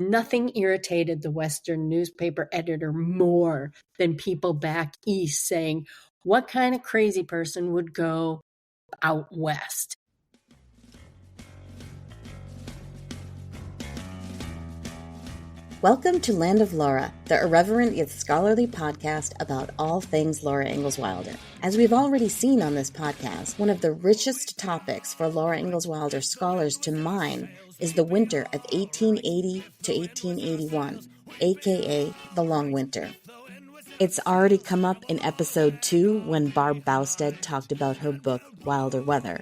Nothing irritated the Western newspaper editor more than people back east saying, what kind of crazy person would go out west? Welcome to Land of Laura, the irreverent yet scholarly podcast about all things Laura Ingalls Wilder. As we've already seen on this podcast, one of the richest topics for Laura Ingalls Wilder scholars to mine is the winter of 1880 to 1881, aka the Long Winter. It's already come up in episode 2 when Barb Bousted talked about her book Wilder Weather.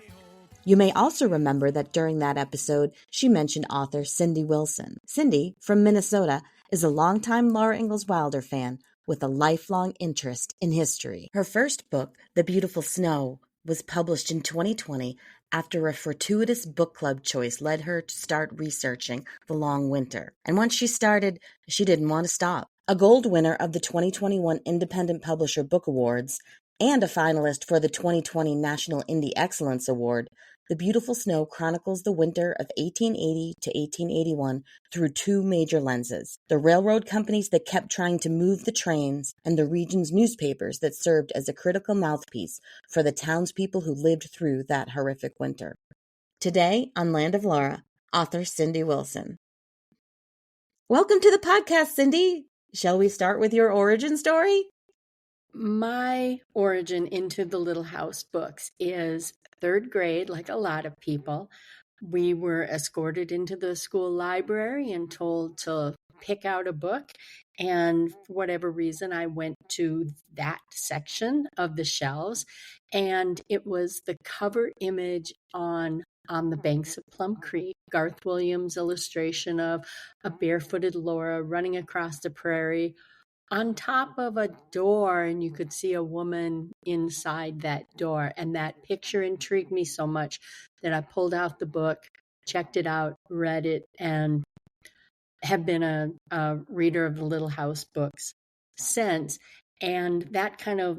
You may also remember that during that episode, she mentioned author Cindy Wilson. Cindy, from Minnesota, is a longtime Laura Ingalls Wilder fan with a lifelong interest in history. Her first book, The Beautiful Snow, was published in 2020 after a fortuitous book club choice led her to start researching the long winter. And once she started, she didn't want to stop. A gold winner of the 2021 Independent Publisher Book Awards and a finalist for the 2020 National Indie Excellence Award, The Beautiful Snow chronicles the winter of 1880 to 1881 through two major lenses: the railroad companies that kept trying to move the trains and the region's newspapers that served as a critical mouthpiece for the townspeople who lived through that horrific winter. Today on Land of Laura, author Cindy Wilson. Welcome to the podcast, Cindy. Shall we start with your origin story? My origin into the Little House books is third grade, like a lot of people. We were escorted into the school library and told to pick out a book. And for whatever reason, I went to that section of the shelves, and it was the cover image on the banks of Plum Creek, Garth Williams' illustration of a barefooted Laura running across the prairie on top of a door, and you could see a woman inside that door. And that picture intrigued me so much that I pulled out the book, checked it out, read it, and have been a reader of the Little House books since. And that kind of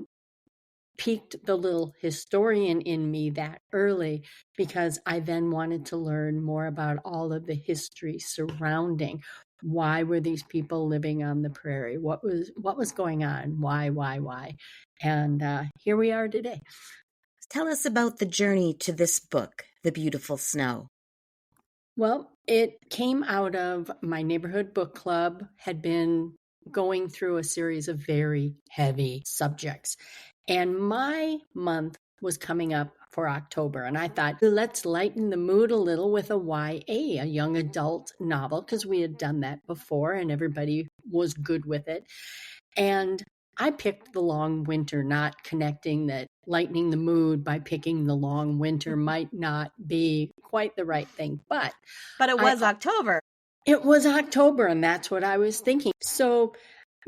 piqued the little historian in me that early, because I then wanted to learn more about all of the history surrounding why were these people living on the prairie, what was going on, why, and here we are today. Tell us about the journey to this book, The Beautiful Snow. Well, it came out of my neighborhood book club, had been going through a series of very heavy subjects. And my month was coming up for October. And I thought, let's lighten the mood a little with a YA, a young adult novel, because we had done that before and everybody was good with it. And I picked The Long Winter, not connecting that lightening the mood by picking The Long Winter might not be quite the right thing. But it was October. It was October, and that's what I was thinking. So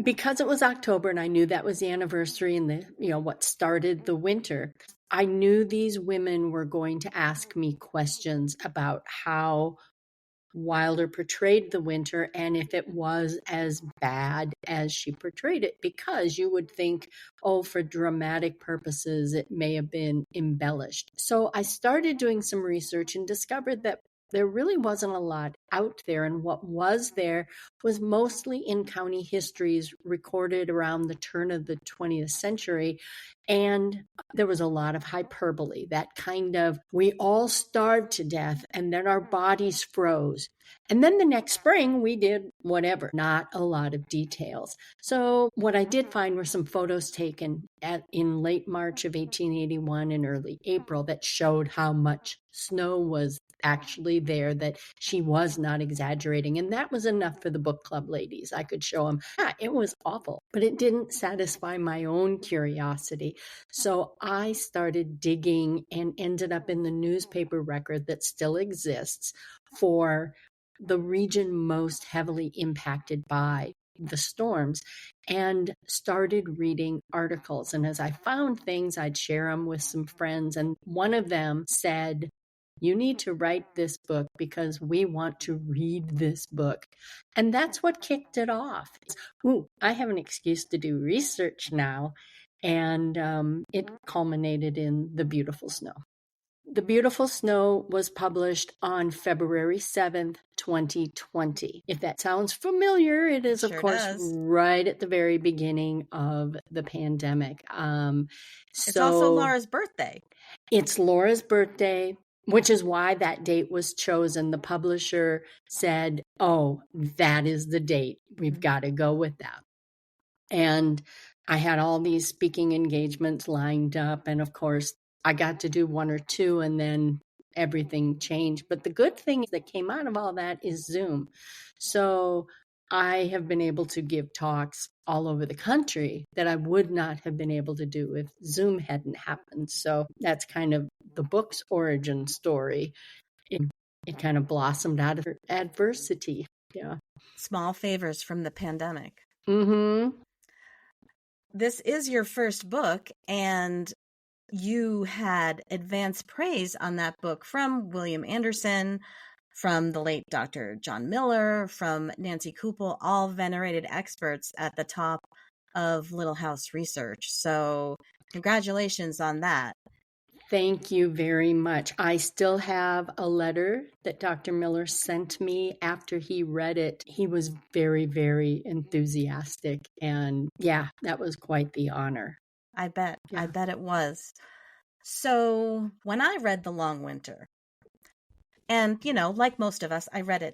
because it was October and I knew that was the anniversary and what started the winter, I knew these women were going to ask me questions about how Wilder portrayed the winter and if it was as bad as she portrayed it, because you would think, for dramatic purposes, it may have been embellished. So I started doing some research and discovered that there really wasn't a lot out there, and what was there was mostly in county histories recorded around the turn of the 20th century, and there was a lot of hyperbole, that kind of, we all starved to death and then our bodies froze. And then the next spring, we did whatever, not a lot of details. So what I did find were some photos taken in late March of 1881 and early April that showed how much snow was actually there, that she was not exaggerating. And that was enough for the book club ladies. I could show them, it was awful, but it didn't satisfy my own curiosity. So I started digging and ended up in the newspaper record that still exists for the region most heavily impacted by the storms, and started reading articles. And as I found things, I'd share them with some friends. And one of them said, you need to write this book because we want to read this book. And that's what kicked it off. I have an excuse to do research now. And it culminated in The Beautiful Snow. The Beautiful Snow was published on February 7th, 2020. If that sounds familiar, it is, of Sure course, does. right at the very beginning of the pandemic. It's also So Laura's birthday. it's Laura's birthday, which is why that date was chosen. The publisher said, oh, that is the date. We've got to go with that. And I had all these speaking engagements lined up. And of course, I got to do one or two, and then everything changed. But the good thing that came out of all that is Zoom. So I have been able to give talks all over the country that I would not have been able to do if Zoom hadn't happened. So that's kind of the book's origin story. It kind of blossomed out of adversity. Yeah. Small favors from the pandemic. Mm-hmm. This is your first book, and you had advance praise on that book from William Anderson, from the late Dr. John Miller, from Nancy Kupel, all venerated experts at the top of Little House Research. So congratulations on that. Thank you very much. I still have a letter that Dr. Miller sent me after he read it. He was very, very enthusiastic. And yeah, that was quite the honor. I bet. Yeah. I bet it was. So when I read The Long Winter, and, like most of us, I read it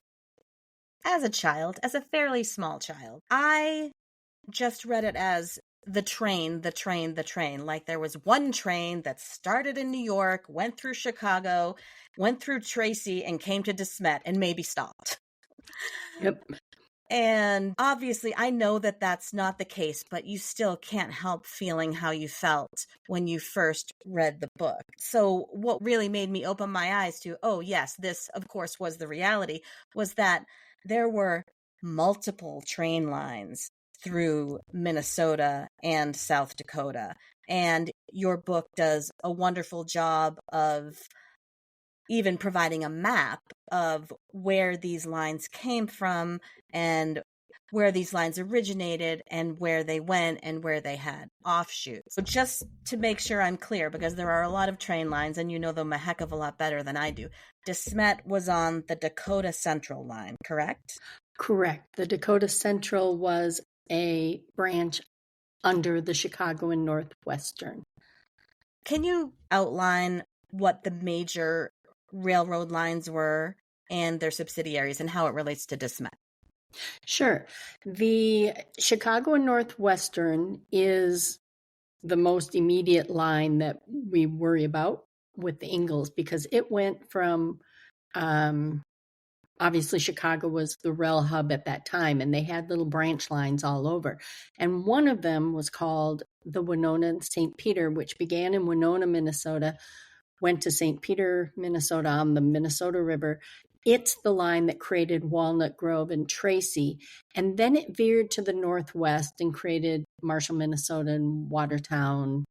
as a child, as a fairly small child. I just read it as the train. Like there was one train that started in New York, went through Chicago, went through Tracy, and came to DeSmet and maybe stopped. Yep. And obviously, I know that that's not the case, but you still can't help feeling how you felt when you first read the book. So what really made me open my eyes to, oh, yes, this, of course, was the reality, was that there were multiple train lines through Minnesota and South Dakota. And your book does a wonderful job of even providing a map of where these lines came from and where these lines originated and where they went and where they had offshoots. So just to make sure I'm clear, because there are a lot of train lines and you know them a heck of a lot better than I do. DeSmet was on the Dakota Central line, correct? Correct. The Dakota Central was a branch under the Chicago and Northwestern. Can you outline what the major railroad lines were and their subsidiaries and how it relates to DeSmet? Sure. The Chicago and Northwestern is the most immediate line that we worry about with the Ingalls, because it went from, obviously Chicago was the rail hub at that time, and they had little branch lines all over. And one of them was called the Winona and St. Peter, which began in Winona, Minnesota, went to St. Peter, Minnesota on the Minnesota River. It's the line that created Walnut Grove and Tracy. And then it veered to the northwest and created Marshall, Minnesota and Watertown.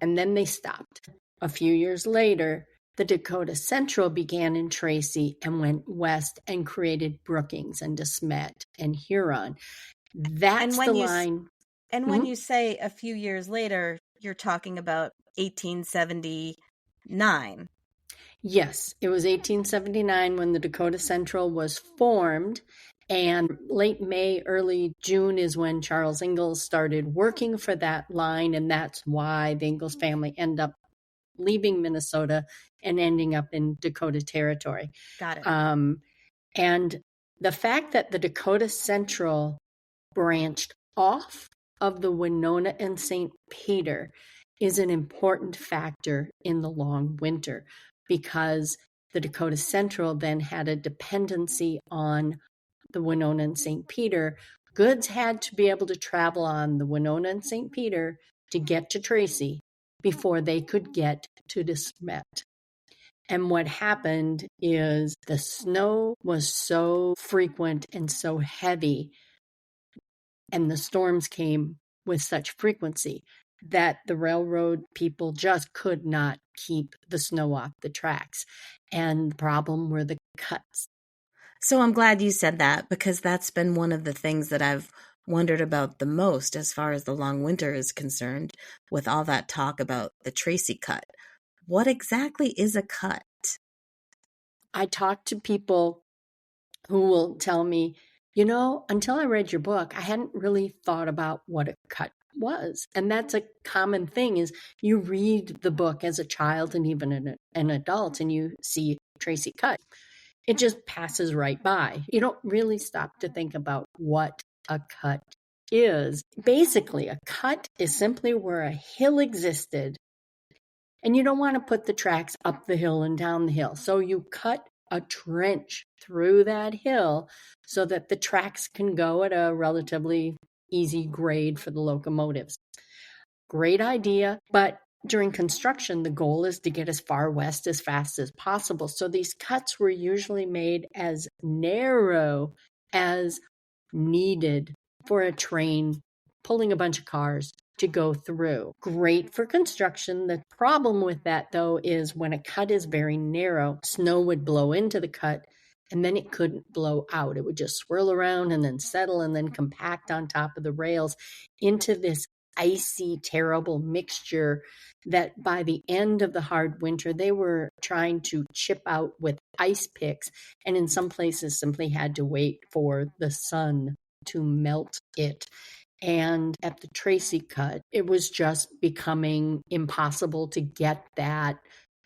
And then they stopped. A few years later, the Dakota Central began in Tracy and went west and created Brookings and DeSmet and Huron. That's the line. And when you say a few years later, you're talking about 1879. Yes, it was 1879 when the Dakota Central was formed, and late May, early June is when Charles Ingalls started working for that line, and that's why the Ingalls family end up leaving Minnesota and ending up in Dakota Territory. Got it. And the fact that the Dakota Central branched off of the Winona and St. Peter is an important factor in the long winter, because the Dakota Central then had a dependency on the Winona and St. Peter. Goods had to be able to travel on the Winona and St. Peter to get to Tracy before they could get to DeSmet. And what happened is the snow was so frequent and so heavy, and the storms came with such frequency that the railroad people just could not keep the snow off the tracks. And the problem were the cuts. So I'm glad you said that, because that's been one of the things that I've wondered about the most as far as the long winter is concerned, with all that talk about the Tracy cut. What exactly is a cut? I talk to people who will tell me, until I read your book, I hadn't really thought about what a cut was. And that's a common thing is you read the book as a child and even an adult and you see Tracy cut. It just passes right by. You don't really stop to think about what a cut is. Basically, a cut is simply where a hill existed and you don't want to put the tracks up the hill and down the hill. So you cut a trench through that hill so that the tracks can go at a relatively easy grade for the locomotives. Great idea, but during construction, the goal is to get as far west as fast as possible. So these cuts were usually made as narrow as needed for a train pulling a bunch of cars to go through. Great for construction. The problem with that, though, is when a cut is very narrow, snow would blow into the cut and then it couldn't blow out. It would just swirl around and then settle and then compact on top of the rails into this icy, terrible mixture that by the end of the hard winter, they were trying to chip out with ice picks, and in some places simply had to wait for the sun to melt it. And at the Tracy cut, it was just becoming impossible to get that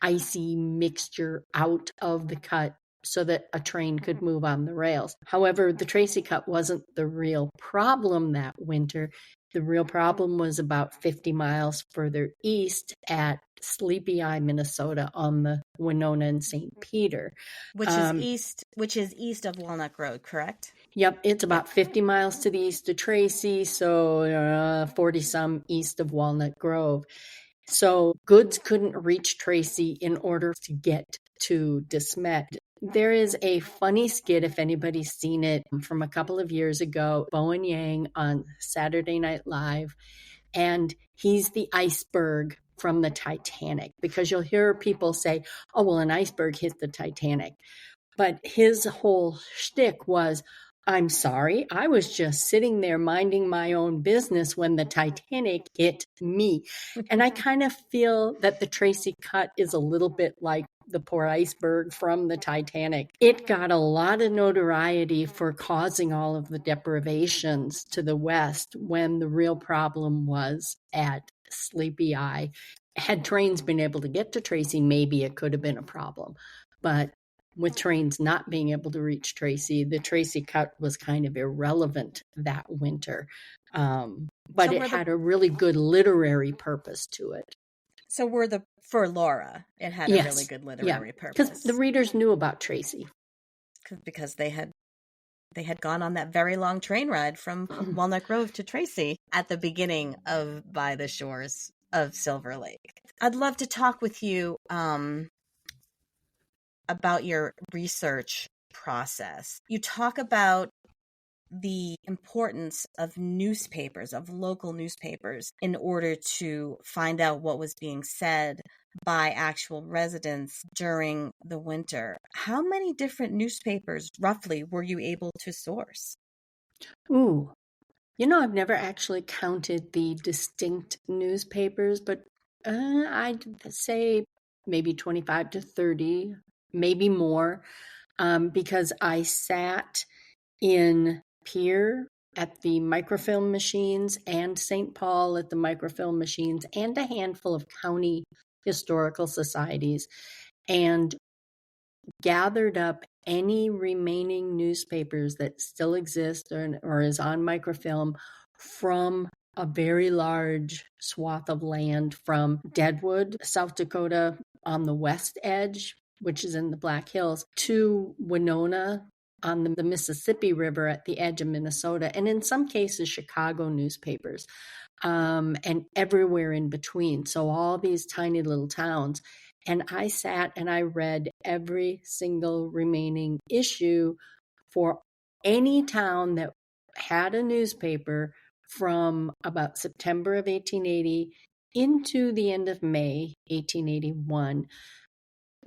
icy mixture out of the cut so that a train could move on the rails. However, the Tracy cut wasn't the real problem that winter. The real problem was about 50 miles further east at Sleepy Eye, Minnesota, on the Winona and St. Peter. Which is east of Walnut Road, correct? Yep, it's about 50 miles to the east of Tracy, so 40 some east of Walnut Grove. So goods couldn't reach Tracy in order to get to De Smet. There is a funny skit, if anybody's seen it, from a couple of years ago, Bowen Yang on Saturday Night Live, and he's the iceberg from the Titanic, because you'll hear people say, oh, well, an iceberg hit the Titanic. But his whole shtick was, I'm sorry, I was just sitting there minding my own business when the Titanic hit me. And I kind of feel that the Tracy cut is a little bit like the poor iceberg from the Titanic. It got a lot of notoriety for causing all of the deprivations to the west when the real problem was at Sleepy Eye. Had trains been able to get to Tracy, maybe it could have been a problem. But with trains not being able to reach Tracy, the Tracy cut was kind of irrelevant that winter. But it had a really good literary purpose to it. So for Laura, it had a really good literary purpose. Because the readers knew about Tracy. Because they had gone on that very long train ride from Walnut Grove to Tracy at the beginning of By the Shores of Silver Lake. I'd love to talk with you about your research process. You talk about the importance of newspapers, of local newspapers, in order to find out what was being said by actual residents during the winter. How many different newspapers, roughly, were you able to source? Ooh, I've never actually counted the distinct newspapers, but I'd say maybe 25 to 30, maybe more, because I sat in Pierre at the microfilm machines and St. Paul at the microfilm machines and a handful of county historical societies and gathered up any remaining newspapers that still exist or is on microfilm from a very large swath of land from Deadwood, South Dakota on the west edge, which is in the Black Hills, to Winona on the Mississippi River at the edge of Minnesota, and in some cases, Chicago newspapers, and everywhere in between. So all these tiny little towns. And I sat and I read every single remaining issue for any town that had a newspaper from about September of 1880 into the end of May 1881.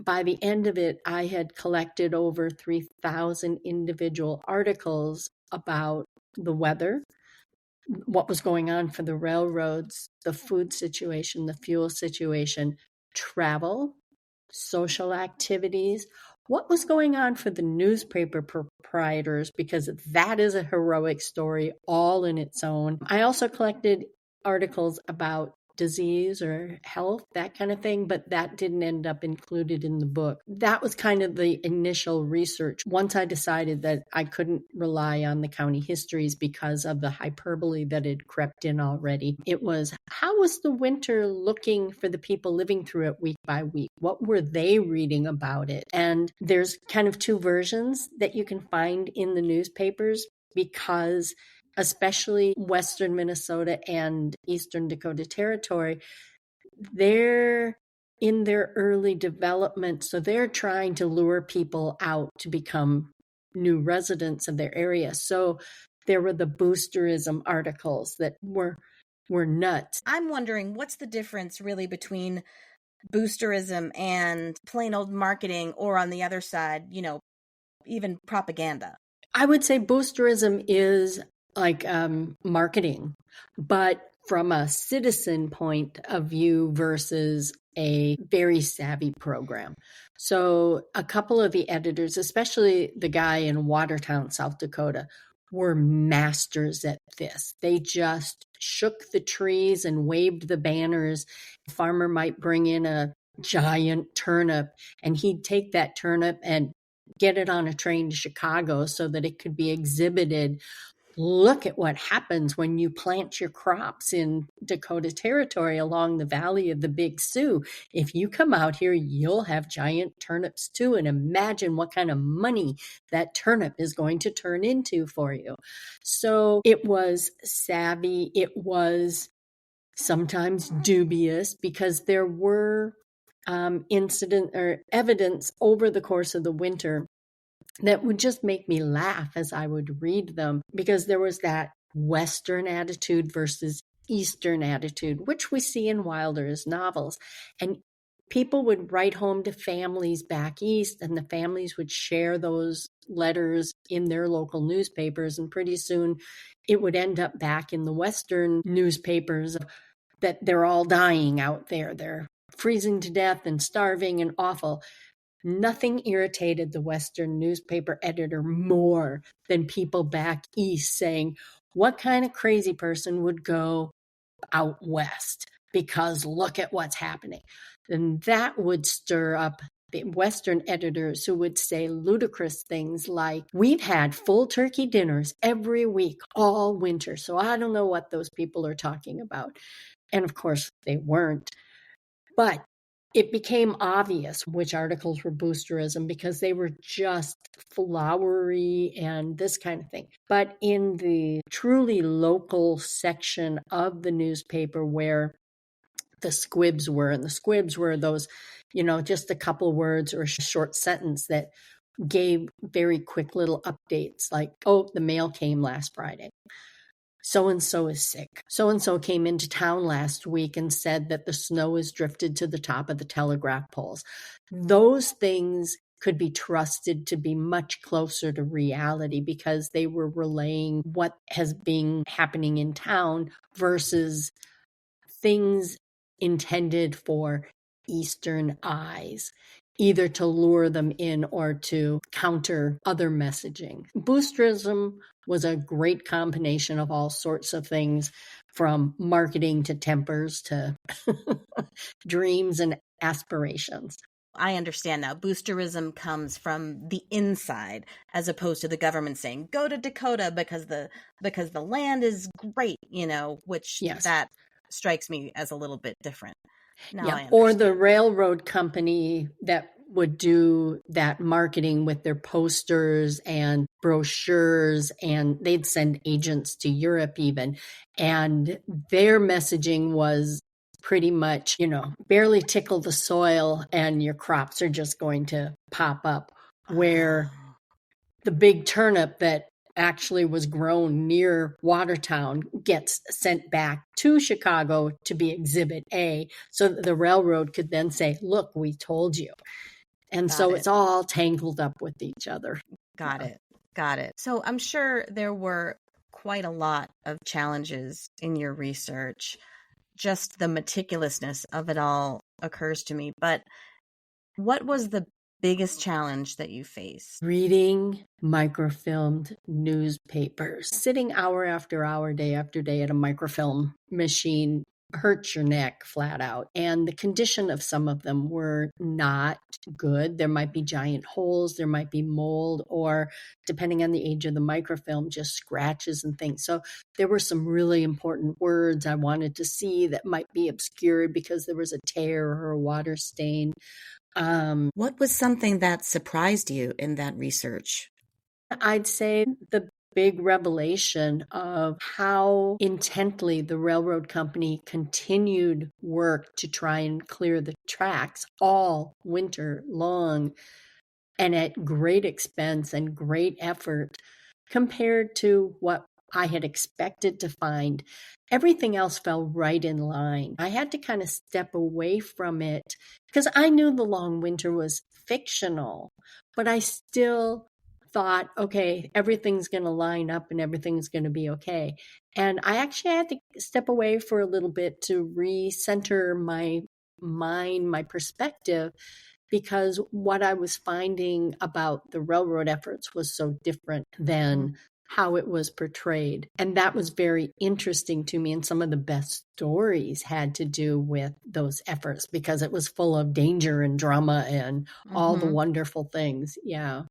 By the end of it, I had collected over 3,000 individual articles about the weather, what was going on for the railroads, the food situation, the fuel situation, travel, social activities, what was going on for the newspaper proprietors, because that is a heroic story all in its own. I also collected articles about disease or health, that kind of thing, but that didn't end up included in the book. That was kind of the initial research. Once I decided that I couldn't rely on the county histories because of the hyperbole that had crept in already, it was, how was the winter looking for the people living through it week by week? What were they reading about it? And there's kind of two versions that you can find in the newspapers, because especially Western Minnesota and Eastern Dakota Territory, they're in their early development. So they're trying to lure people out to become new residents of their area. So there were the boosterism articles that were nuts. I'm wondering, what's the difference really between boosterism and plain old marketing, or on the other side, even propaganda? I would say boosterism is like marketing, but from a citizen point of view versus a very savvy program. So a couple of the editors, especially the guy in Watertown, South Dakota, were masters at this. They just shook the trees and waved the banners. A farmer might bring in a giant turnip, and he'd take that turnip and get it on a train to Chicago so that it could be exhibited. Look at what happens when you plant your crops in Dakota Territory along the valley of the Big Sioux. If you come out here, you'll have giant turnips too. And imagine what kind of money that turnip is going to turn into for you. So it was savvy. It was sometimes dubious, because there were incident or evidence over the course of the winter that would just make me laugh as I would read them, because there was that Western attitude versus Eastern attitude, which we see in Wilder's novels. And people would write home to families back east, and the families would share those letters in their local newspapers. And pretty soon it would end up back in the Western newspapers that they're all dying out there. They're freezing to death and starving and awful. Nothing irritated the Western newspaper editor more than people back east saying, what kind of crazy person would go out west? Because look at what's happening. And that would stir up the Western editors, who would say ludicrous things like, we've had full turkey dinners every week all winter, so I don't know what those people are talking about. And of course, they weren't. But it became obvious which articles were boosterism, because they were just flowery and this kind of thing. But in the truly local section of the newspaper where the squibs were, and the squibs were those, just a couple words or a short sentence that gave very quick little updates like, oh, the mail came last Friday. So-and-so is sick. So-and-so came into town last week and said that the snow is drifted to the top of the telegraph poles. Those things could be trusted to be much closer to reality, because they were relaying what has been happening in town versus things intended for Eastern eyes, either to lure them in or to counter other messaging. Boosterism was a great combination of all sorts of things, from marketing to tempers to dreams and aspirations. I understand now. Boosterism comes from the inside, as opposed to the government saying, go to Dakota because the land is great, which Yes. That strikes me as a little bit different. Now Yeah, or the railroad company that would do that marketing with their posters and brochures, and they'd send agents to Europe even. And their messaging was pretty much, barely tickle the soil and your crops are just going to pop up. Where the big turnip that actually was grown near Watertown gets sent back to Chicago to be Exhibit A, so that the railroad could then say, look, we told you. And so it's all tangled up with each other. Got it. So I'm sure there were quite a lot of challenges in your research. just the meticulousness of it all occurs to me. But what was the biggest challenge that you faced? Reading microfilmed newspapers. Sitting hour after hour, day after day at a microfilm machine hurts your neck flat out. And the condition of some of them were not good. There might be giant holes, there might be mold, or depending on the age of the microfilm, just scratches and things. So there were some really important words I wanted to see that might be obscured because there was a tear or a water stain. What was something that surprised you in that research? I'd say the big revelation of how intently the railroad company continued work to try and clear the tracks all winter long and at great expense and great effort compared to what I had expected to find. Everything else fell right in line. I had to kind of step away from it because I knew the long winter was fictional, but I still thought, okay, everything's going to line up and everything's going to be okay. And I actually had to step away for a little bit to recenter my mind, my perspective, because what I was finding about the railroad efforts was so different than how it was portrayed. And that was very interesting to me. And some of the best stories had to do with those efforts because it was full of danger and drama and all the wonderful things. Yeah.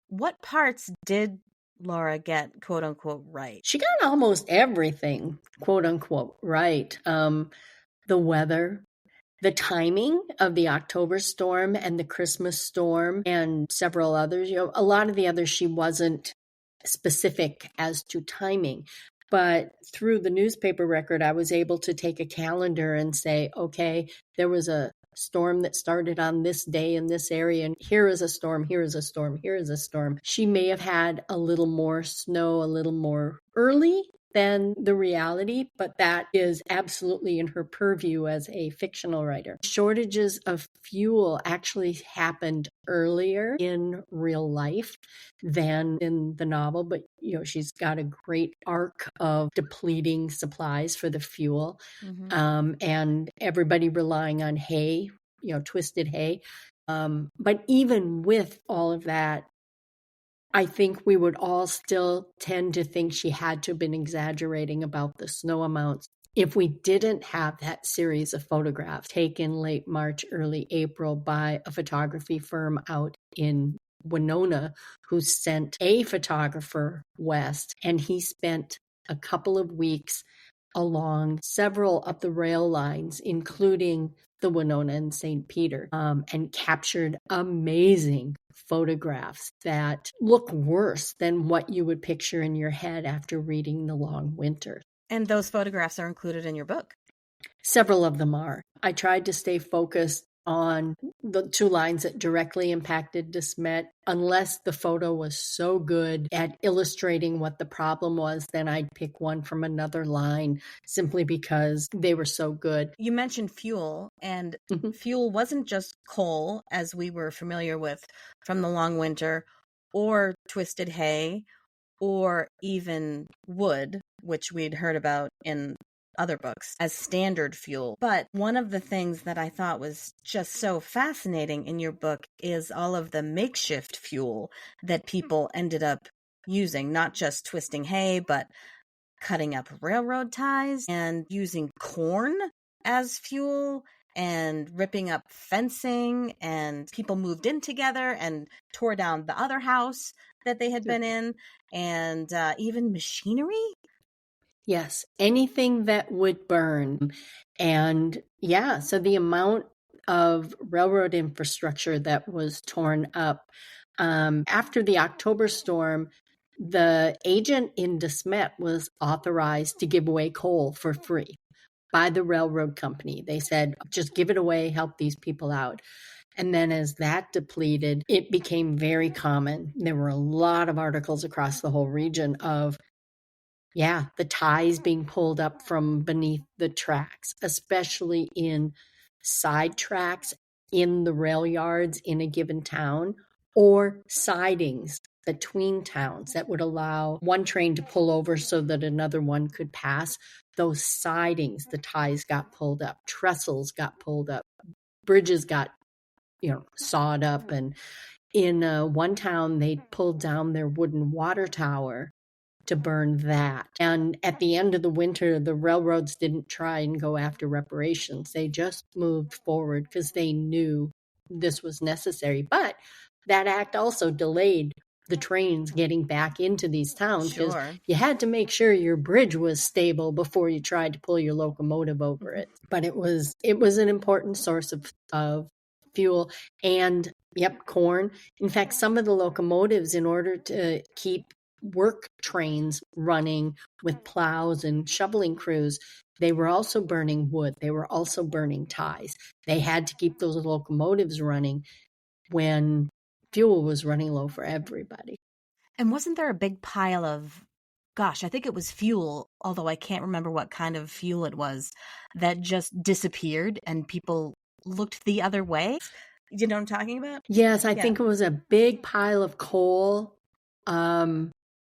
What parts did Laura get, quote unquote, right? She got almost everything, quote unquote, right. The weather, the timing of the October storm and the Christmas storm and several others. A lot of the others she wasn't specific as to timing. But through the newspaper record, I was able to take a calendar and say, okay, there was a storm that started on this day in this area, and here is a storm, here is a storm, here is a storm. She may have had a little more snow, a little more early than the reality, but that is absolutely in her purview as a fictional writer. Shortages of fuel actually happened earlier in real life than in the novel, but she's got a great arc of depleting supplies for the fuel, and everybody relying on hay, twisted hay. But even with all of that, I think we would all still tend to think she had to have been exaggerating about the snow amounts if we didn't have that series of photographs taken late March, early April by a photography firm out in Winona who sent a photographer west, and he spent a couple of weeks along several of the rail lines, including the Winona and St. Peter, and captured amazing photographs that look worse than what you would picture in your head after reading The Long Winter. And those photographs are included in your book? Several of them are. I tried to stay focused on the two lines that directly impacted De Smet. Unless the photo was so good at illustrating what the problem was, then I'd pick one from another line simply because they were so good. You mentioned fuel, and fuel wasn't just coal, as we were familiar with from The Long Winter, or twisted hay, or even wood, which we'd heard about in other books as standard fuel. But one of the things that I thought was just so fascinating in your book is all of the makeshift fuel that people ended up using, not just twisting hay, but cutting up railroad ties and using corn as fuel and ripping up fencing, and people moved in together and tore down the other house that they had been in, and even machinery. Yes, anything that would burn. And yeah, so the amount of railroad infrastructure that was torn up. After the October storm, the agent in De Smet was authorized to give away coal for free by the railroad company. They said, just give it away, help these people out. And then as that depleted, it became very common. There were a lot of articles across the whole region of the ties being pulled up from beneath the tracks, especially in side tracks in the rail yards in a given town, or sidings between towns that would allow one train to pull over so that another one could pass. those sidings, the ties got pulled up, trestles got pulled up, bridges got, sawed up. And in one town, they pulled down their wooden water tower to burn that. And at the end of the winter, the railroads didn't try and go after reparations. They just moved forward because they knew this was necessary. But that act also delayed the trains getting back into these towns because you had to make sure your bridge was stable before you tried to pull your locomotive over it. But it was an important source of fuel and corn. In fact, some of the locomotives, in order to keep work trains running with plows and shoveling crews, they were also burning wood. They were also burning ties. They had to keep those locomotives running when fuel was running low for everybody. And wasn't there a big pile of, gosh, I think it was fuel, although I can't remember what kind of fuel it was, that just disappeared and people looked the other way? You know what I'm talking about? Yes, I think it was a big pile of coal.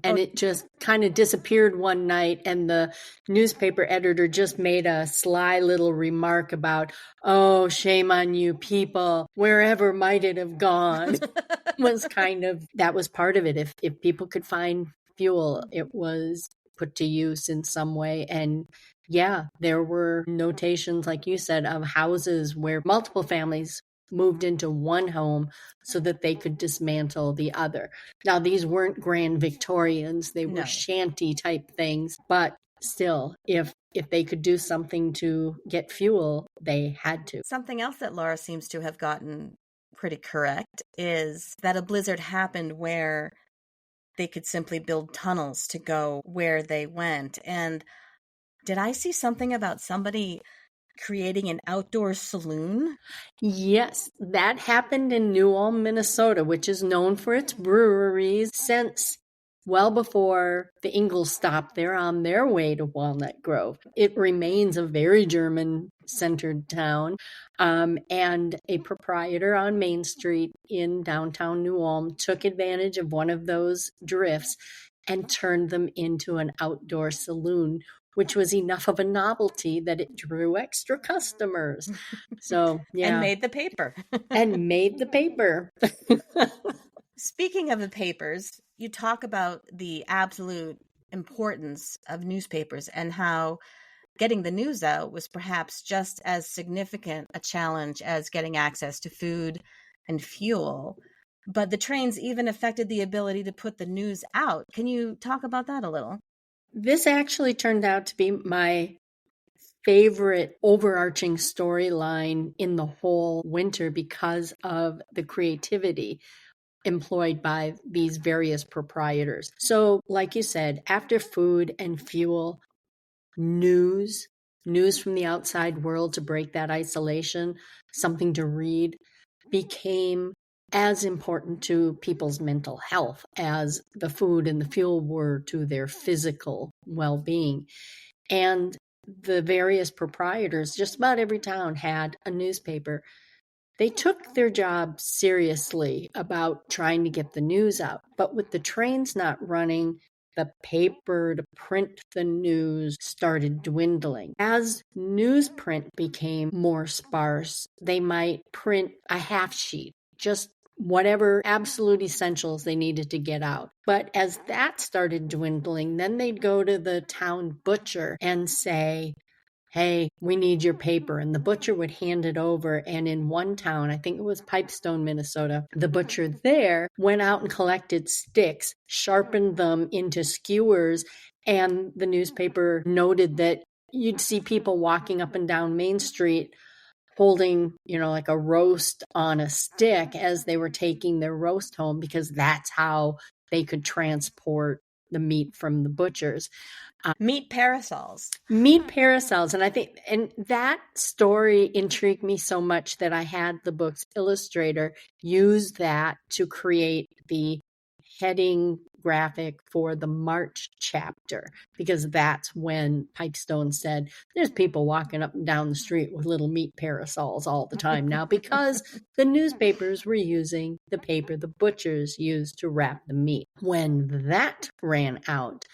And it just kind of disappeared one night, and the newspaper editor just made a sly little remark about, "Oh, shame on you people, wherever might it have gone?" That was part of it. If people could find fuel, it was put to use in some way. And there were notations, like you said, of houses where multiple families moved into one home so that they could dismantle the other. Now, these weren't grand Victorians. They were shanty type things, but still, if they could do something to get fuel, they had to. Something else that Laura seems to have gotten pretty correct is that a blizzard happened where they could simply build tunnels to go where they went. And did I see something about somebody creating an outdoor saloon? Yes, that happened in New Ulm, Minnesota, which is known for its breweries since well before the Ingalls stopped there on their way to Walnut Grove. It remains a very German-centered town, and a proprietor on Main Street in downtown New Ulm took advantage of one of those drifts and turned them into an outdoor saloon, which was enough of a novelty that it drew extra customers. So, And made the paper. Speaking of the papers, you talk about the absolute importance of newspapers and how getting the news out was perhaps just as significant a challenge as getting access to food and fuel. But the trains even affected the ability to put the news out. Can you talk about that a little? This actually turned out to be my favorite overarching storyline in the whole winter because of the creativity employed by these various proprietors. So, like you said, after food and fuel, news from the outside world to break that isolation, something to read, became as important to people's mental health as the food and the fuel were to their physical well-being. And the various proprietors, just about every town had a newspaper. They took their job seriously about trying to get the news out. But with the trains not running, the paper to print the news started dwindling. As newsprint became more sparse, they might print a half sheet, just whatever absolute essentials they needed to get out. But as that started dwindling, then they'd go to the town butcher and say, "Hey, we need your paper." And the butcher would hand it over. And in one town, I think it was Pipestone, Minnesota, the butcher there went out and collected sticks, sharpened them into skewers. And the newspaper noted that you'd see people walking up and down Main Street holding, like a roast on a stick as they were taking their roast home, because that's how they could transport the meat from the butchers. Meat parasols. And I think, and that story intrigued me so much that I had the book's illustrator use that to create the heading graphic for the March chapter, because that's when Pipestone said there's people walking up and down the street with little meat parasols all the time now, because the newspapers were using the paper the butchers used to wrap the meat. When that ran out,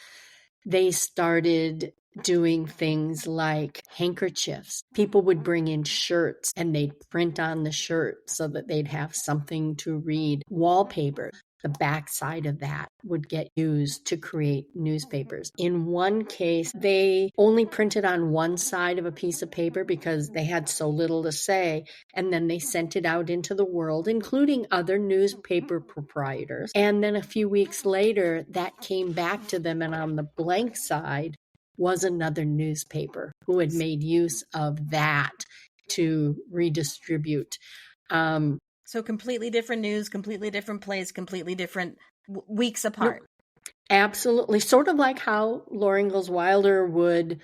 they started doing things like handkerchiefs. People would bring in shirts and they'd print on the shirt so that they'd have something to read. Wallpaper. The backside of that would get used to create newspapers. In one case, they only printed on one side of a piece of paper because they had so little to say, and then they sent it out into the world, including other newspaper proprietors. And then a few weeks later, that came back to them, and on the blank side was another newspaper who had made use of that to redistribute. So completely different news, completely different place, completely different weeks apart. Absolutely. Sort of like how Laura Ingalls Wilder would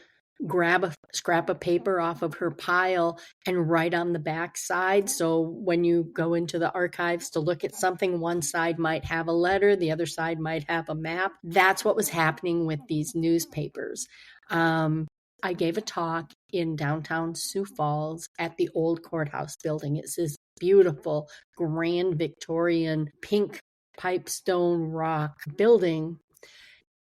grab a scrap of paper off of her pile and write on the back side. So when you go into the archives to look at something, one side might have a letter, the other side might have a map. That's what was happening with these newspapers. I gave a talk in downtown Sioux Falls at the old courthouse building. It's this beautiful, grand Victorian pink pipestone rock building.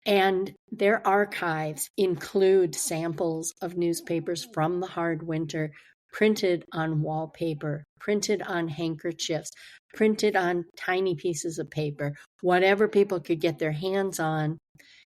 And their archives include samples of newspapers from the hard winter, printed on wallpaper, printed on handkerchiefs, printed on tiny pieces of paper, whatever people could get their hands on.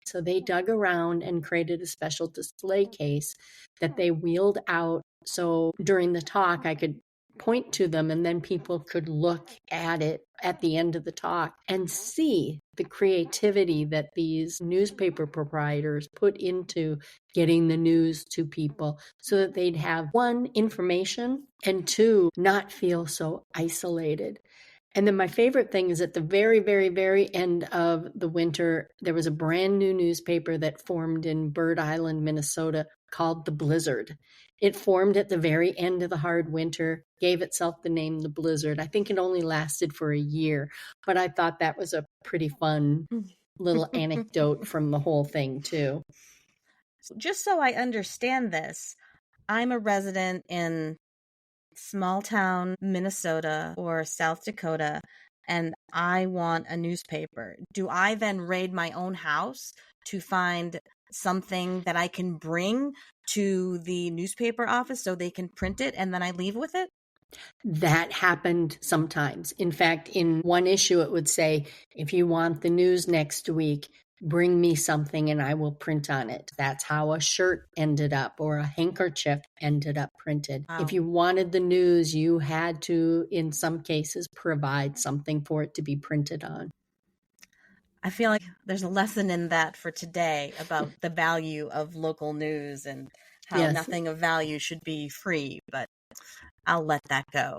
So they dug around and created a special display case that they wheeled out. So during the talk, I could point to them and then people could look at it at the end of the talk and see the creativity that these newspaper proprietors put into getting the news to people so that they'd have, one, information, and two, not feel so isolated. And then my favorite thing is at the very, very, very end of the winter, there was a brand new newspaper that formed in Bird Island, Minnesota, called The Blizzard. It formed at the very end of the hard winter, gave itself the name The Blizzard. I think it only lasted for a year, but I thought that was a pretty fun little anecdote from the whole thing, too. Just so I understand this, I'm a resident in small town Minnesota or South Dakota, and I want a newspaper. Do I then raid my own house to find something that I can bring to the newspaper office so they can print it and then I leave with it? That happened sometimes. In fact, in one issue, it would say, if you want the news next week, bring me something and I will print on it. That's how a shirt ended up, or a handkerchief ended up printed. Wow. If you wanted the news, you had to, in some cases, provide something for it to be printed on. I feel like there's a lesson in that for today about the value of local news and how nothing of value should be free, but I'll let that go.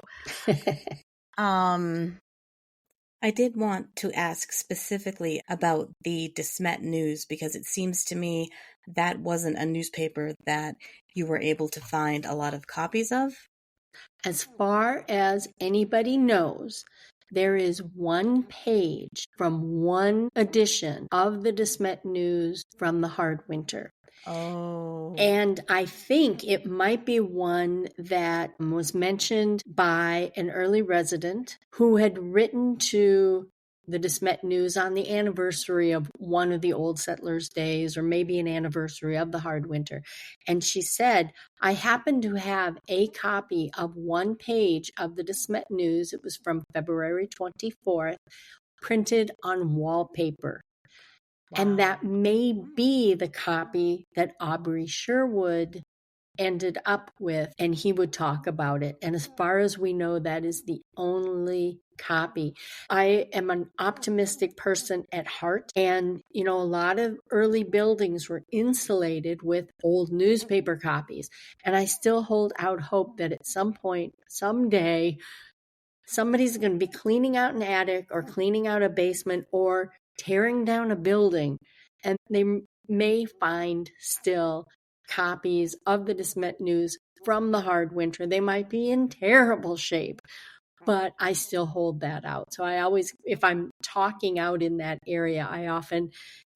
I did want to ask specifically about the De Smet News, because it seems to me that wasn't a newspaper that you were able to find a lot of copies of. As far as anybody knows, there is one page from one edition of the De Smet News from the hard winter. Oh. And I think it might be one that was mentioned by an early resident who had written to the De Smet News on the anniversary of one of the Old Settlers' Days, or maybe an anniversary of the hard winter. And she said, I happen to have a copy of one page of the De Smet News. It was from February 24th, printed on wallpaper. Wow. And that may be the copy that Aubrey Sherwood ended up with, and he would talk about it. And as far as we know, that is the only copy. I am an optimistic person at heart, and a lot of early buildings were insulated with old newspaper copies, and I still hold out hope that at some point, someday, somebody's going to be cleaning out an attic or cleaning out a basement or tearing down a building, and they may find still copies of the De Smet News from the hard winter. They might be in terrible shape, but I still hold that out. So I always, if I'm talking out in that area, I often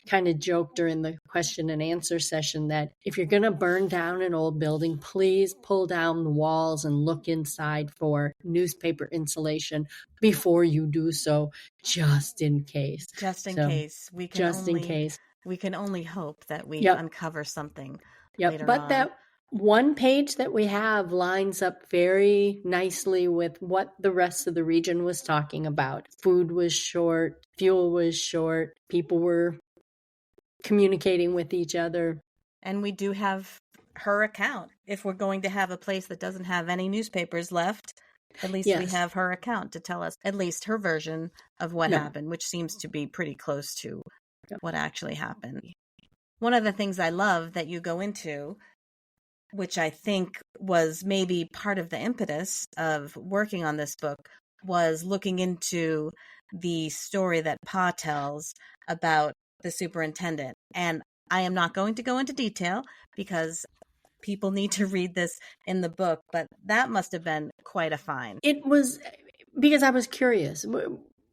kind of joke during the question and answer session that if you're going to burn down an old building, please pull down the walls and look inside for newspaper insulation before you do so, just in case. Just in case. We can just only in case. We can only hope that we Yep. uncover something Yep. later But on. that one page that we have lines up very nicely with what the rest of the region was talking about. Food was short, fuel was short, people were communicating with each other. And we do have her account. If we're going to have a place that doesn't have any newspapers left, at least we Yes. have her account to tell us at least her version of what Yep. happened, which seems to be pretty close to Yep. what actually happened. One of the things I love that you go into, which I think was maybe part of the impetus of working on this book, was looking into the story that Pa tells about the superintendent. And I am not going to go into detail because people need to read this in the book, but that must have been quite a find. It was because I was curious.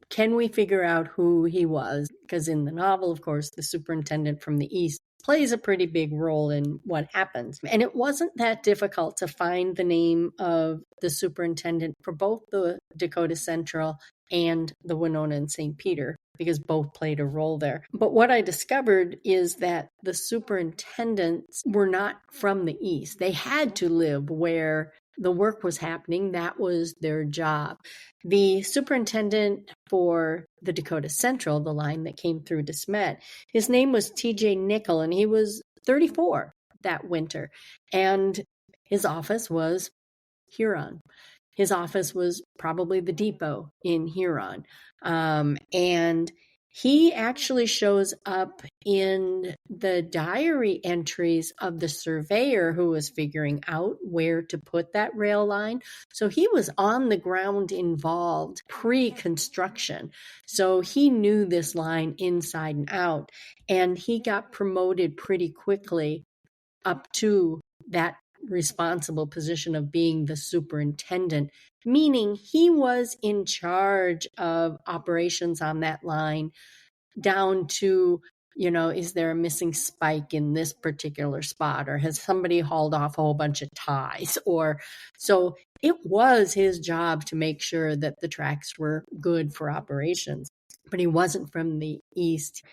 Can we figure out who he was? Because in the novel, of course, the superintendent from the East plays a pretty big role in what happens. And it wasn't that difficult to find the name of the superintendent for both the Dakota Central and the Winona and St. Peter, because both played a role there. But what I discovered is that the superintendents were not from the East. They had to live where the work was happening. That was their job. The superintendent for the Dakota Central, the line that came through De Smet, his name was TJ Nickel, and he was 34 that winter. And his office was Huron. His office was probably the depot in Huron. And he actually shows up in the diary entries of the surveyor who was figuring out where to put that rail line. So he was on the ground involved pre-construction. So he knew this line inside and out. And he got promoted pretty quickly up to that responsible position of being the superintendent, meaning he was in charge of operations on that line down to, is there a missing spike in this particular spot, or has somebody hauled off a whole bunch of ties? Or so it was his job to make sure that the tracks were good for operations, but he wasn't from the East.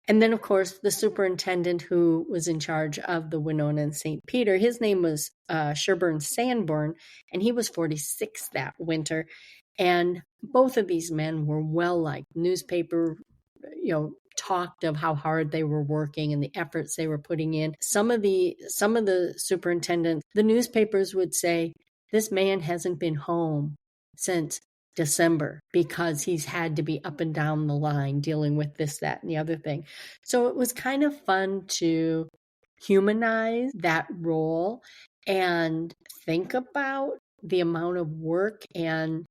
And then, of course, the superintendent who was in charge of the Winona and St. Peter, his name was Sherburne Sanborn, and he was 46 that winter. And both of these men were well liked. Newspaper, talked of how hard they were working and the efforts they were putting in. Some of the superintendents, the newspapers would say, this man hasn't been home since December because he's had to be up and down the line dealing with this, that, and the other thing. So it was kind of fun to humanize that role and think about the amount of work and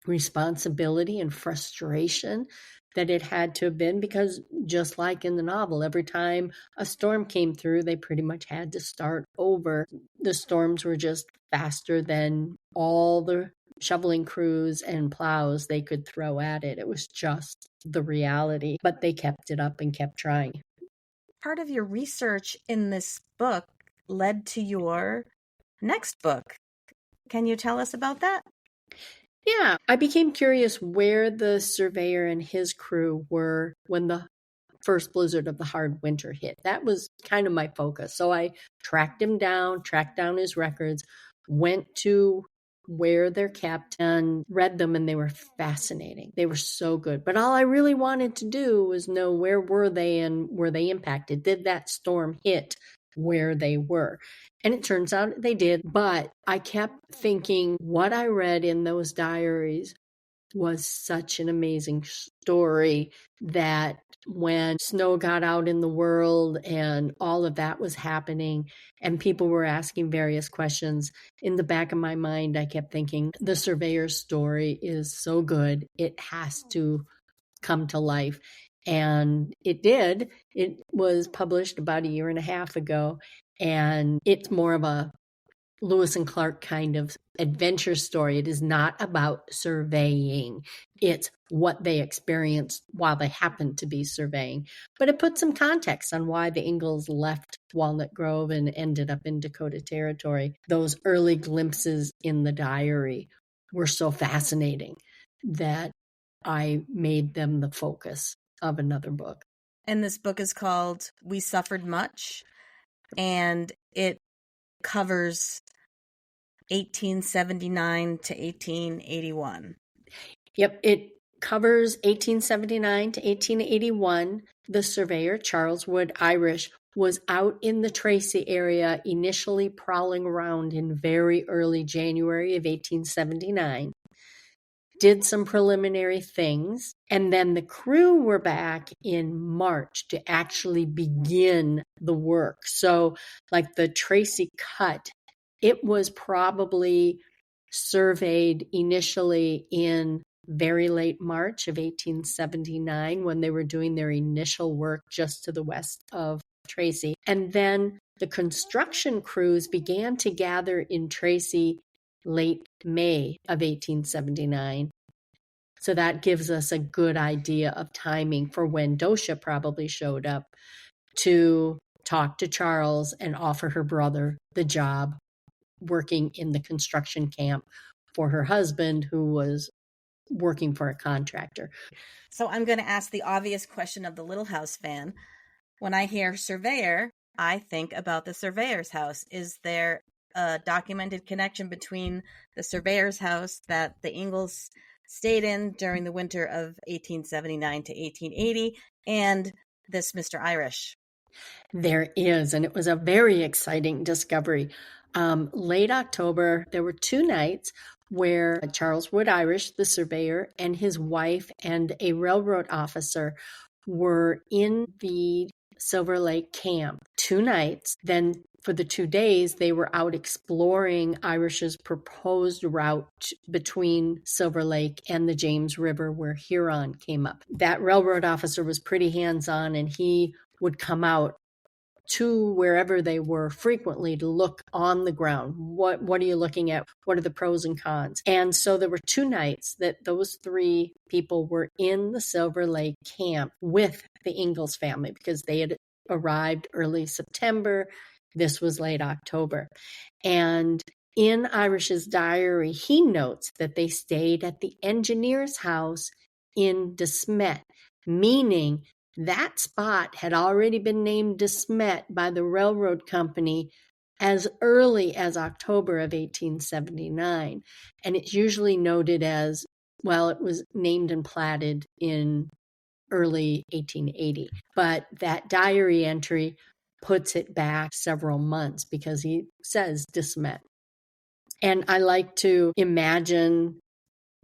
responsibility and frustration that it had to have been, because just like in the novel, every time a storm came through, they pretty much had to start over. The storms were just faster than all the shoveling crews and plows they could throw at it. It was just the reality, but they kept it up and kept trying. Part of your research in this book led to your next book. Can you tell us about that? Yeah, I became curious where the surveyor and his crew were when the first blizzard of the hard winter hit. That was kind of my focus. So I tracked him down, tracked down his records, went to where they're kept and read them, and they were fascinating. They were so good. But all I really wanted to do was know, where were they and were they impacted? Did that storm hit where they were? And it turns out they did. But I kept thinking what I read in those diaries was such an amazing story that when snow got out in the world and all of that was happening and people were asking various questions, in the back of my mind, I kept thinking, the surveyor's story is so good. It has to come to life. And it did. It was published about a year and a half ago, and it's more of a Lewis and Clark kind of adventure story. It is not about surveying. It's what they experienced while they happened to be surveying. But it puts some context on why the Ingalls left Walnut Grove and ended up in Dakota Territory. Those early glimpses in the diary were so fascinating that I made them the focus of another book. And this book is called We Suffered Much, and it covers 1879 to 1881. Yep, it covers 1879 to 1881. The surveyor, Charles Wood Irish, was out in the Tracy area, initially prowling around in very early January of 1879. Did some preliminary things, and then the crew were back in March to actually begin the work. So, like the Tracy Cut, it was probably surveyed initially in very late March of 1879 when they were doing their initial work just to the west of Tracy. And then the construction crews began to gather in Tracy late May of 1879. So that gives us a good idea of timing for when Dosha probably showed up to talk to Charles and offer her brother the job working in the construction camp for her husband, who was working for a contractor. So I'm going to ask the obvious question of the Little House fan. When I hear surveyor, I think about the surveyor's house. Is there a documented connection between the surveyor's house that the Ingalls stayed in during the winter of 1879 to 1880 and this Mr. Irish? There is, and it was a very exciting discovery. Late October, there were 2 nights where Charles Wood Irish, the surveyor, and his wife and a railroad officer were in the Silver Lake camp 2 nights. Then for the 2 days, they were out exploring Irish's proposed route between Silver Lake and the James River where Huron came up. That railroad officer was pretty hands-on, and he would come out to wherever they were frequently to look on the ground. What are you looking at? What are the pros and cons? And so there were 2 nights that those 3 people were in the Silver Lake camp with the Ingalls family because they had arrived early September. This was late October. And in Irish's diary, he notes that they stayed at the engineer's house in De Smet, meaning that spot had already been named De Smet by the railroad company as early as October of 1879. And it's usually noted as, well, it was named and platted in early 1880. But that diary entry puts it back several months because he says De Smet. And I like to imagine,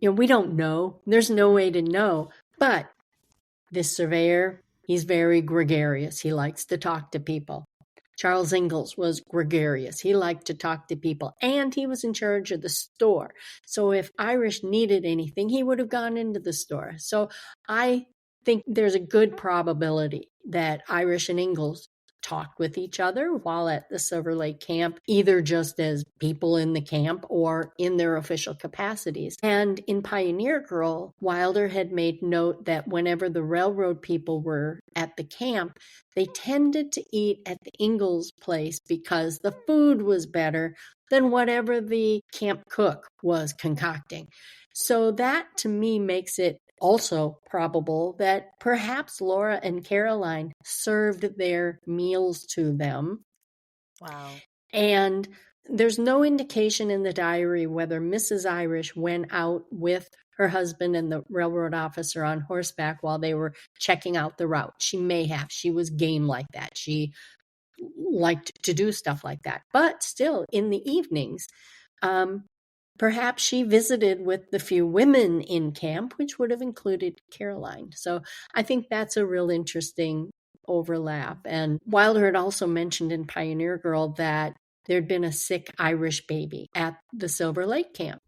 we don't know. There's no way to know. But this surveyor, he's very gregarious. He likes to talk to people. Charles Ingalls was gregarious. He liked to talk to people, and he was in charge of the store. So if Irish needed anything, he would have gone into the store. So I think there's a good probability that Irish and Ingalls talked with each other while at the Silver Lake camp, either just as people in the camp or in their official capacities. And in Pioneer Girl, Wilder had made note that whenever the railroad people were at the camp, they tended to eat at the Ingalls place because the food was better than whatever the camp cook was concocting. So that to me makes it also probable that perhaps Laura and Caroline served their meals to them. Wow. And there's no indication in the diary whether Mrs. Irish went out with her husband and the railroad officer on horseback while they were checking out the route. She may have. She was game like that. She liked to do stuff like that. But still, in the evenings, perhaps she visited with the few women in camp, which would have included Caroline. So I think that's a real interesting overlap. And Wilder had also mentioned in Pioneer Girl that there'd been a sick Irish baby at the Silver Lake camp.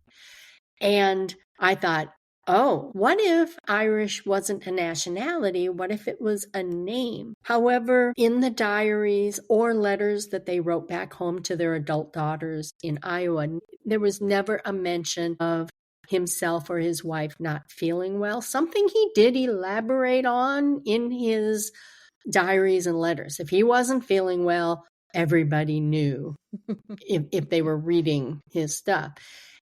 And I thought, oh, what if Irish wasn't a nationality? What if it was a name? However, in the diaries or letters that they wrote back home to their adult daughters in Iowa, there was never a mention of himself or his wife not feeling well, something he did elaborate on in his diaries and letters. If he wasn't feeling well, everybody knew if they were reading his stuff.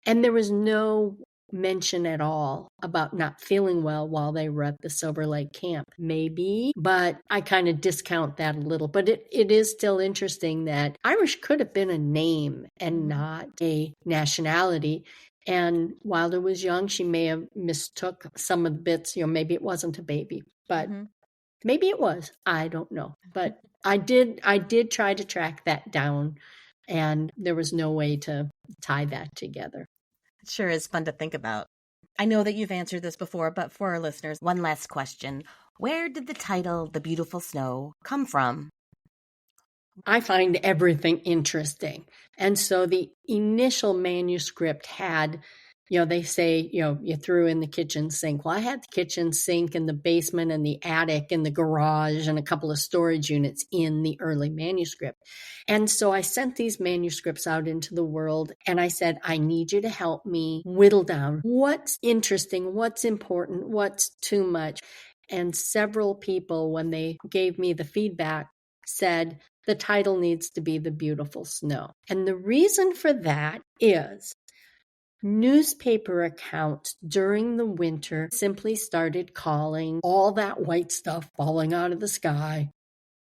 And there was no mention at all about not feeling well while they were at the Silver Lake camp. Maybe, but I kind of discount that a little. But it is still interesting that Irish could have been a name and not a nationality. And Wilder was young. She may have mistook some of the bits, maybe it wasn't a baby, but maybe it was. I don't know. But I did try to track that down, and there was no way to tie that together. It sure is fun to think about. I know that you've answered this before, but for our listeners, one last question. Where did the title, The Beautiful Snow, come from? I find everything interesting. And so the initial manuscript had, they say, you threw in the kitchen sink. Well, I had the kitchen sink in the basement and the attic and the garage and a couple of storage units in the early manuscript. And so I sent these manuscripts out into the world and I said, I need you to help me whittle down what's interesting, what's important, what's too much. And several people, when they gave me the feedback, said the title needs to be The Beautiful Snow. And the reason for that is newspaper accounts during the winter simply started calling all that white stuff falling out of the sky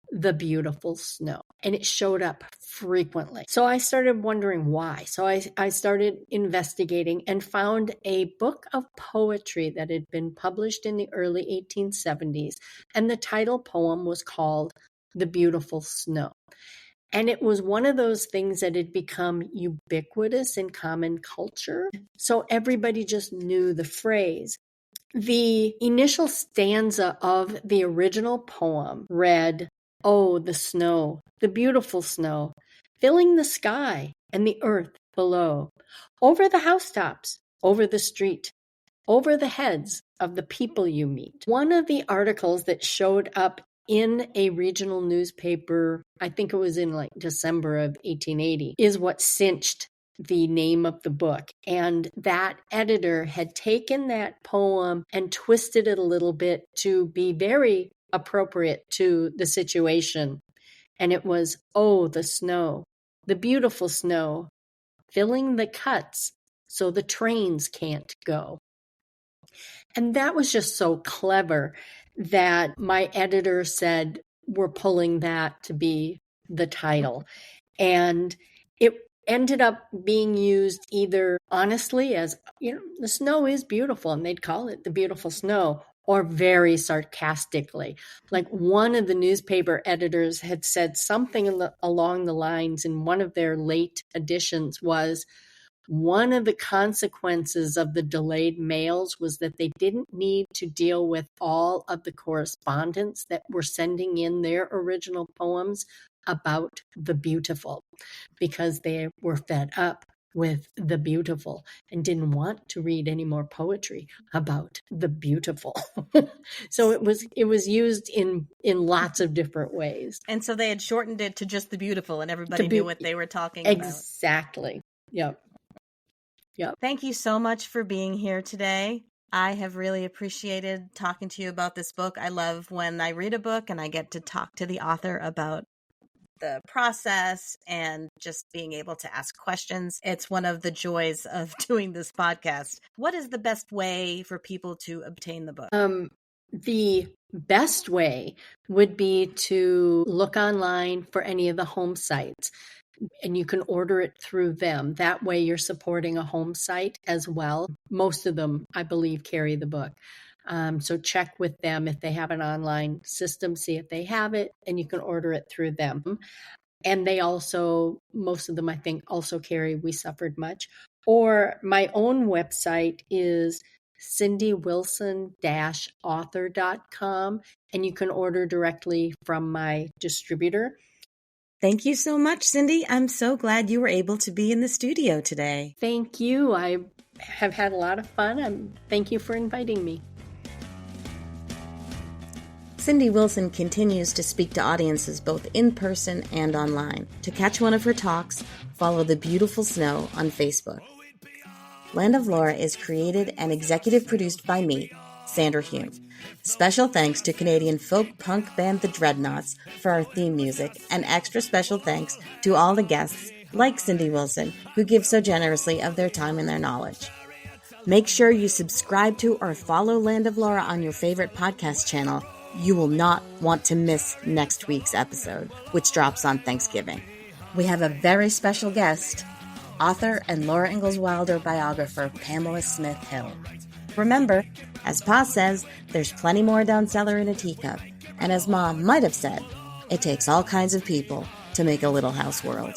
the beautiful snow. And it showed up frequently. So I started wondering why. So I started investigating and found a book of poetry that had been published in the early 1870s. And the title poem was called The Beautiful Snow. And it was one of those things that had become ubiquitous in common culture. So everybody just knew the phrase. The initial stanza of the original poem read, "Oh, the snow, the beautiful snow, filling the sky and the earth below, over the housetops, over the street, over the heads of the people you meet." One of the articles that showed up in a regional newspaper, I think it was in like December of 1880, is what cinched the name of the book. And that editor had taken that poem and twisted it a little bit to be very appropriate to the situation. And it was, "Oh, the snow, the beautiful snow, filling the cuts so the trains can't go." And that was just so clever that my editor said, we're pulling that to be the title. And it ended up being used either honestly as, the snow is beautiful, and they'd call it The Beautiful Snow, or very sarcastically. Like one of the newspaper editors had said something along the lines in one of their late editions was, one of the consequences of the delayed mails was that they didn't need to deal with all of the correspondents that were sending in their original poems about the beautiful, because they were fed up with the beautiful and didn't want to read any more poetry about the beautiful. So it was used in lots of different ways. And so they had shortened it to just the beautiful, and everybody knew what they were talking about. Exactly. Yep. Thank you so much for being here today. I have really appreciated talking to you about this book. I love when I read a book and I get to talk to the author about the process and just being able to ask questions. It's one of the joys of doing this podcast. What is the best way for people to obtain the book? The best way would be to look online for any of the home sites, and you can order it through them. That way you're supporting a home site as well. Most of them, I believe, carry the book. So check with them if they have an online system, see if they have it, and you can order it through them. And they also, most of them, I think, also carry We Suffered Much. Or my own website is cindywilson-author.com, and you can order directly from my distributor. Thank you so much, Cindy. I'm so glad you were able to be in the studio today. Thank you. I have had a lot of fun. Thank you for inviting me. Cindy Wilson continues to speak to audiences both in person and online. To catch one of her talks, follow The Beautiful Snow on Facebook. Land of Laura is created and executive produced by me, Sandra Hume. Special thanks to Canadian folk punk band The Dreadnaughts for our theme music, and extra special thanks to all the guests, like Cindy Wilson, who give so generously of their time and their knowledge. Make sure you subscribe to or follow Land of Laura on your favorite podcast channel. You will not want to miss next week's episode, which drops on Thanksgiving. We have a very special guest, author and Laura Ingalls Wilder biographer Pamela Smith Hill. Remember, as Pa says, there's plenty more down cellar in a teacup. And as Ma might have said, it takes all kinds of people to make a little house world.